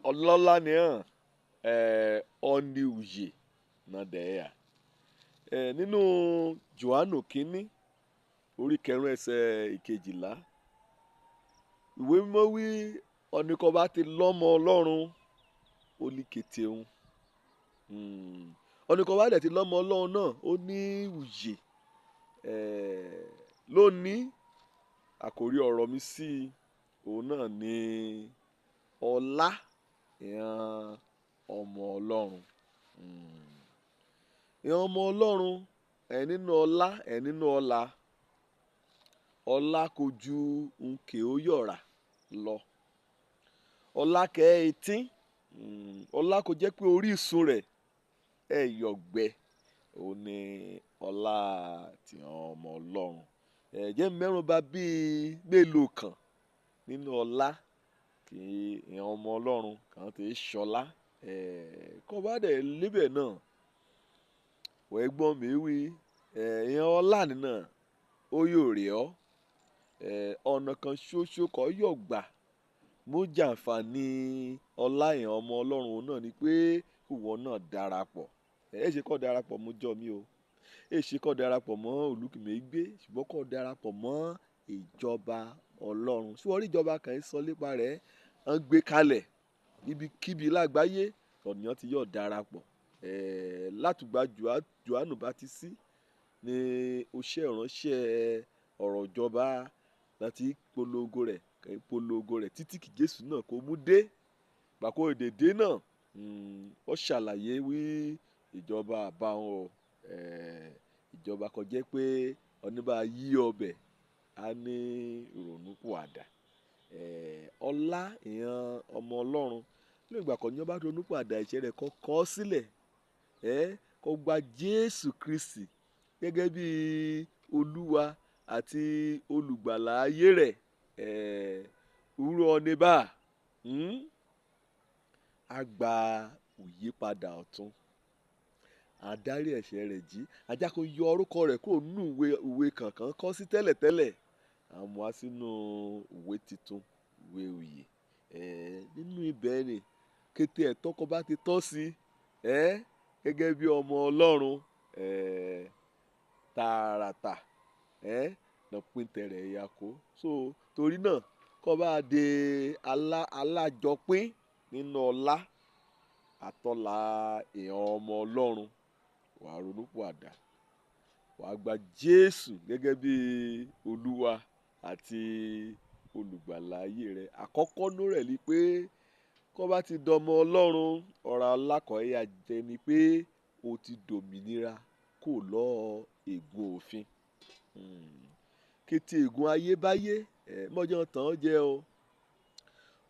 ọlọ́lá ni hàn ọ̀ni òye náà dẹ̀ yà nínú Jòhánù kínní orí kẹrin ẹsẹ̀ ìkejìlá ìwé mímọ́ wí ọ̀nìkan bá ti lọ́mọ Ọlọ́run ó ní kété òun ọ̀nìkan bá dẹ̀ ti lọ́mọ Ọlọ́run náà ó ní òye lónìí àkòrí ọ̀rọ̀ mi sí òun náà ní ọlá ìran ọmọ Ọlọ́run ìran ọmọ Ọlọ́run nínú ọlá nínú ọlá ọlá kò ju nkè ó yọ̀rà lọ ọlá kẹ́ etí ọlá kò jẹ́ pé orísun rẹ̀ yọ̀gbẹ́ òun ni ọlá tìran ọmọ Ọlọ́run jẹ́ mẹ́rùnba bíi mélòó kan nínú ọlá kí ìran ọmọ Ọlọ́run kàn ti ṣọlá kọ́ bá dẹ̀ lébẹ̀ náà wọ́n gbọ́n mi wí ìran ọlá nínà ó yóò rí ọ́ ọ̀nà kan ṣoṣo kọ́ yóò gbà mú jàǹfààní ọlá ìran ọmọ Ọlọ́run náà ni pé ìwọ náà darapọ̀ ṣe kọ́ darapọ̀ mú jọ mi o ṣe kọ́ darapọ̀ mọ́ olùkìmẹ́gbé ṣùgbọ́n kọ́ darapọ̀ mọ́ ìjọba Ọlọ́run tí wọ́n rí ìjọba kan sọ nípa rẹ̀ ń gbé kalẹ̀ ibikíbi lágbàáyé ọ̀nìyàn ti yọ̀ darapọ̀ látùgbà Jòhánù Bátísì ní oṣẹ́ ìránṣẹ́ ọ̀rọ̀ ìjọba láti polongo rẹ̀ títí kí Jésù náà kó mú dé gbàkó èdèdé náà ó ṣàlàyé wí ìjọba àbáwọn ìjọba kan jẹ́ pé oníbà yí ọbẹ̀ á ní ìrònúpìwàdà ọlá ìran ọmọ Ọlọ́run ní ìgbà kan ní ọba ronúpìwàdà ẹ̀ṣẹ̀ rẹ̀ kọ́ sílẹ̀ kó gba Jésù Kristi gẹ́gẹ́ bí Olúwa àti olùgbàlà ayé rẹ̀ wúrọ̀ ọ̀nẹ́bà á gba òyípadà ọ̀tun àdárí ẹ̀ṣẹ̀ rẹ̀ jí ajá kó yọ orúkọ rẹ̀ kúrò nínú ìwé kankan kọ sí tẹ́lẹ̀tẹ́lẹ̀ àmọ́ wá sínú ìwé titun ìwé òye nínú ibẹ̀ ni kété ẹ̀tọ́ kọ bá ti tọ́ sí gẹ́gẹ́ bí ọmọ Ọlọ́run tààràtà lọ pín tẹ̀rẹ̀ ẹ̀yà kó so torí náà kọ́ bá de alájọpín nínú ọlá àtọ́lá ìran ọmọ Ọlọ́run wàá ronúpìwàdà wàá gba Jésù gẹ́gẹ́ bí Olúwa àti olùgbàlà ayé rẹ̀ àkọ́kọ́ nú rẹ̀ ni pé kọ́ bá ti dọmọ Ọlọ́run ọ̀rọ̀ alákọ̀ọ́yà jẹ́ ni pé o ti dòmìnira kò lọ́ ègún òfin kété ègún ayébáyé mọ́jọ́ tán jẹ́ o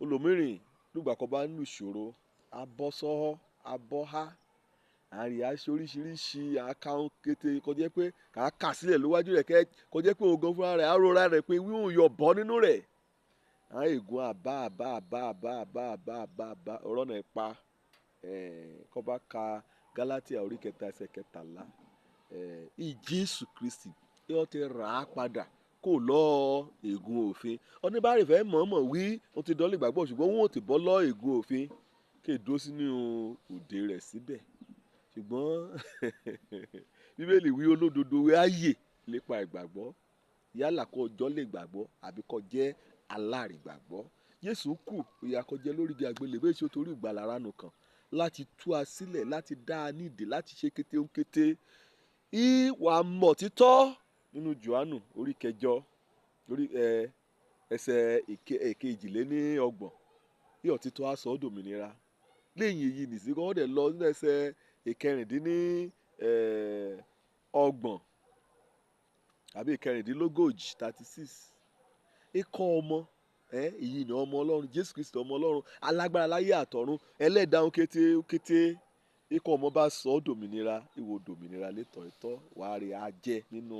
olòmírìn nígbà kan bá ń lù ṣòro abọ́sọ́họ́ abọ́há àrí aṣọ oríṣiríṣi àkàún kété kọjá pé kà sílẹ̀ lówájú rẹ̀ kọjá pé ogan fúnra rẹ̀ àrora rẹ̀ pé wíwùn yọ bọ́ nínú rẹ̀ àwọn ègún àbá ọ̀rọ̀ náà pa kọ́ bá ka Gálátíà orí 3 ẹsẹ̀ 13 Jésù Kristi yóò ti rà á padà kò lọ́ ègún òfin oníbàárì fẹ́ mọ̀ọ́mọ̀ wí ó ti dọ́lé ìgbàgbọ́ ṣùgbọ́n wọn ò ti bọ́ lọ́ ègún òfin kéèdó sínú òde rẹ̀ síbẹ̀ ṣùgbọ́n Bíbélì wí olódodo wí ààyè lépa ìgbàgbọ́ yálà kó ọjọ́ lè gbàgbọ́ àbí kó jẹ́ alárìgbàgbọ́ Jésù kù ìyà kó jẹ́ lórí igi àgbélébùú èso torí ìgbàlà ránù kan láti tú a sílẹ̀ láti dá a nídìí láti ṣe kété ń kété ìwà mọ̀ títọ́ nínú Jòhánù orí 8 lórí ẹsẹ̀ ìkejìléníọgbọ̀n yóò títọ́ aṣọ òdòmìnira lẹ́yìn èyí nìsí kọ́ ọ́ dẹ̀ lọ nínú ẹsẹ̀ ìkẹrìndínlọ́gbọ̀n àbí ìkẹrìndínlógójì 36 ikọ̀ ọmọ èyí ni ọmọ Ọlọ́run Jésù Kristi ọmọ Ọlọ́run alágbára láyé àtọ̀run ẹlẹ́dàá kété ikọ̀ ọmọ bá sọ ọ́ dòmìnira ìwò dòmìnira létọ̀ ìtọ́ wàá rí ajẹ́ nínú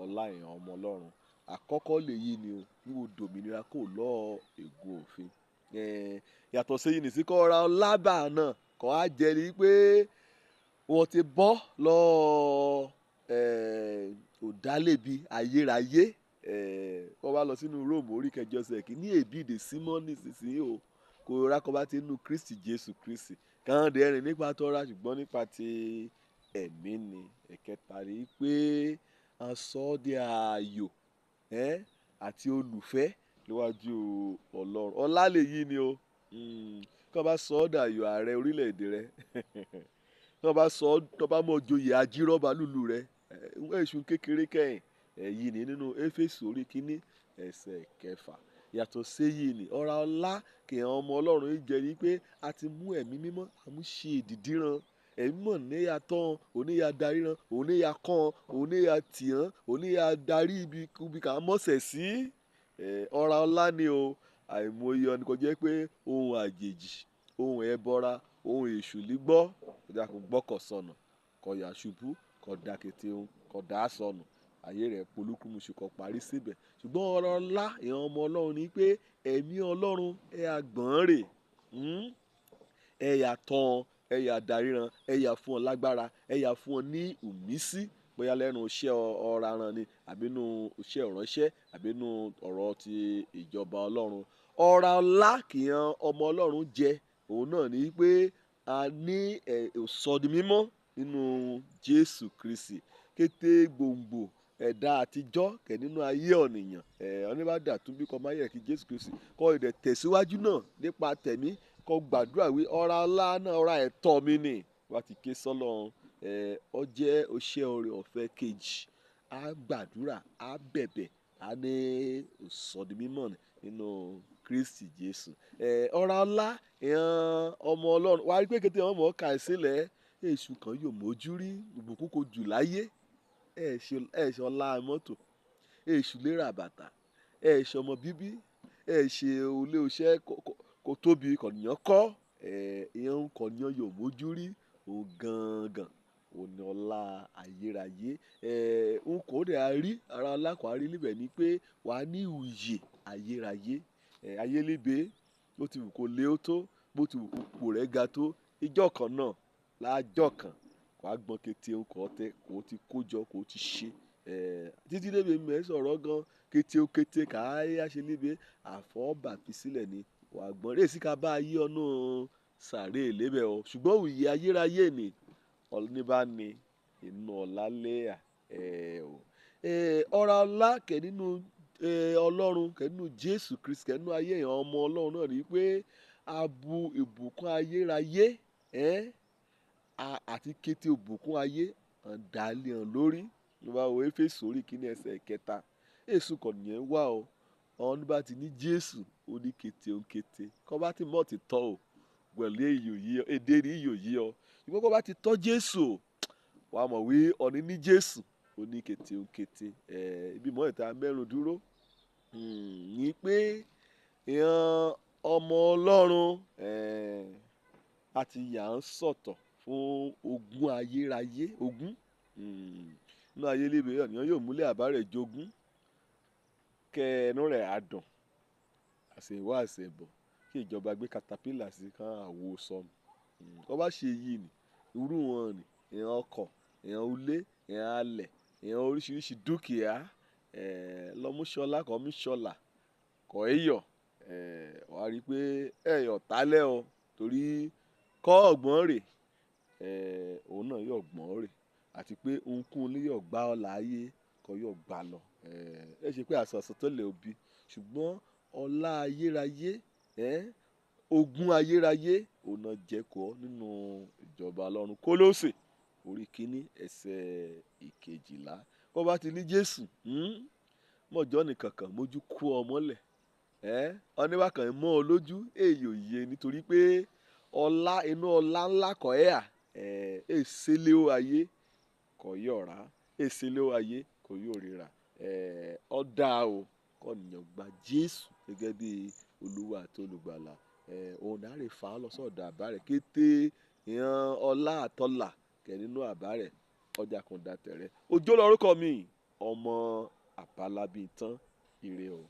ọlá ìran ọmọ Ọlọ́run àkọ́kọ́ lèyí ni ìwò dòmìnira kò lọ́ ègún òfin yàtọ̀ sí yìí nìsí kọ́ ra ọlábà náà kọ́ á jẹ́ ni pé wọ́n ti bọ́ lọ òdálẹ́bi ayérayé wọ́n bá lọ sínú Róòmù orí 8 ẹsẹ̀ kìíní èbí ìdè símọ́nì sísìn o kò ọ̀rá kọ́ bá ti nínú Kristi Jésù Kristi kàn dé rìn nípa tọ́ra ṣùgbọ́n nípa ti ẹ̀mí ni. Ẹ̀kẹta rí pé a sọ ọ́ di ààyò àti olùfẹ́ níwájú Ọlọ́run. Ọlá lè yí ni o. Kí wọ́n bá sọ ọ́ dààyò ààrẹ orílẹ̀-èdè rẹ kí wọ́n bá sọ ọ́ tó bá mọ̀ joyè ajírọ́ba lùlù rẹ èṣù kékeré kẹ́yìn èyí ni nínú Éfésù orí kínní ẹsẹ̀ 6. Yàtọ̀ séyìí ni ọ̀rá ọlá kì í ọmọ Ọlọ́run yìí jẹ́ ni pé a ti mú ẹ̀mí mímọ́ àmúṣe èdìdí ran ẹ̀mí mọ̀ níyà tán oníyà darí ran oníyà kàn oníyà tìyàn oníyà darí ibi kà mọ̀sẹ̀ sí ọ̀rá ọlá ni o. Àìmọye ọ̀nì kò jẹ́ pé ohun àjèjì ohun ẹbọra ohun èṣù lígbọ́ kọjá kó gbọ́kọ̀ sọnù kọ yà ṣubú kọ da kété ohun kọ dà á sọnù ayé rẹ̀ polúkúmuṣu kọ parí síbẹ̀. Ṣùgbọ́n ọ̀rọ̀ ọlá ìran ọmọ Ọlọ́run ni pé ẹ̀mí Ọlọ́run àgbọ̀n rè yà tán yà daríran yà fún ọ lágbára yà fún ọ ní ìmísí bóyá lẹ́nu iṣẹ́ ọ̀rá ran ni àbínú iṣẹ́ ìránṣẹ́ àbínú ọ̀rọ̀ ti ìjọba Ọlọ́run. Ọ̀rá ọlá kì í ọmọ Ọlọ́run jẹ òun náà ni pé a ní ìsọdi mímọ́ nínú Jésù Kristi kété gbòǹgbò ẹ̀dá àtijọ́ kẹ̀ nínú ayé ọ̀nìyàn oníbàdà tún bí kò máa yẹ kí Jésù Kristi kọ́ ìdẹ̀ tẹ̀síwájú náà nípa tẹ̀mí kọ́ gbàdúrà wí ọ̀rá ọlá náà ọ̀rá ẹ̀tọ́ mi nì wá ti ké sọ́lọ́run ọ jẹ́ oṣẹ́ oore ọ̀fẹ́ kejì á gbàdúrà á bẹ̀bẹ̀ á ní ìsọdi mímọ́ nínú Kristi Jésù. Ọ̀rá ọlá ọmọ Ọlọ́run wá rí pé kété ọmọ ọ̀ka ìsílẹ̀ èṣù kan yóò mójú rí ìbùkún kò jù láyé ṣe ọlá mọ́tò èṣù lérà bàtà ṣe ọmọ bíbí ṣe olé oṣẹ́ kò tóbi kọ̀nìyàn kọ́ ìyẹn kọ̀nìyàn yóò mójú rí òun gangan òun ni ọlá ayérayé. N kò dẹ̀ a rí ara ọlá kò a rí níbẹ̀ ni pé wàá ní ìyè ayérayé ayélébe bó ti wù kó lé ó tó bó ti wù kó pò rẹ̀ ga tó ìjọ kan náà láàjọ kan kò á gbọ́n kété ń kọ́ tẹ́ kò ti kójọ kò ti ṣe títí débi mẹ́ sọ̀rọ̀ gan kété ó kété kà á yá ṣe níbi àfọ̀ọ́bà fi sílẹ̀ ni wà gbọ́n rèé sí ká bá yí ọ̀nà sàré lébẹ̀ o ṣùgbọ́n òye ayérayé ni ọ̀nìbá ni inú ọ̀la lẹ́yà ọ̀rá ọlá kẹ̀ nínú Ọlọ́run kẹ̀ nínú Jésù Kristi kẹ̀ nínú ayé èèyàn ọmọ Ọlọ́run náà rí pé a bu ìbùkún ayérayé àti kété ìbùkún ayé dàlẹ́ hàn lórí nígbà wo Éfésù orí kínní ẹsẹ̀ 6 èṣù kàn nìyẹn wà o ọ̀hún nígbà tí ní Jésù ó ní kété ó ń kété kọ́ bá ti mọ̀ ti tọ́ o pẹ̀lú èdè rí iyò yí ọ ṣùgbọ́n kọ́ bá ti tọ́ Jésù wà á mọ̀ wí ọ̀ní ní Jésù ó ní kété ó ń kété ibi mọ́ ìta mẹ́rin dúró ní pé ìran ọmọ Ọlọ́run àti yà ń sọ̀tọ̀ fún ogún ayérayé ogún nínú ayé lébe ènìyàn yóò múlẹ̀ àbá rẹ̀ jogún kẹnu rẹ̀ àdùn àṣẹwá àṣẹbọ̀ kí ìjọba gbé katapila sí kan àwo sọnù wọ́n bá ṣe yìí ni irú wọn ni èèyàn ọkọ̀ èèyàn ulé èèyàn alẹ̀ èèyàn oríṣiríṣi dúkìá lọ́múṣọlá kọ́ míṣọlá kọ́ ẹ̀yọ̀ wàá rí i pé ẹ̀yọ̀ tálẹ̀ o torí kọ́ ọ̀gbọ́n rè òun náà yóò gbọ́n rè àti pé ohunkóhun ní yóò gbá ọ láàyè kọ́ yóò gbà lọ ṣe pé àṣàṣàn tó lè òbí ṣùgbọ́n ọlá ayérayé ogún ayérayé òun náà jẹ́ kọ́ nínú ìjọba Ọlọ́run. Kólósè orí kínní ẹsẹ̀ 12 kó bá ti ní Jésù mọ̀jọ́ nìkan kan mójú kú ọ mọ́lẹ̀ oníbàkan mọ́ ọ lójú èyí ò yé nítorí pé ọlá inú ọlá ńlá kọ́ èsèlé ó ayé kọ́ yóò rà èsèlé ó ayé kọ́ yóò ríra ọ̀dà o kọ́ nìyàn gba Jésù gẹ́gẹ́ bí Olúwa àti Olùgbàlà òun náà rè fà á lọ sọ́dọ̀ àbá rẹ̀ kété ìran ọlá àtọ́là kẹ̀ nínú àbá rẹ̀ ọjà kan dà tẹ̀rẹ̀ òjò lórúkọ mi ọmọ àbálábí tán ire o.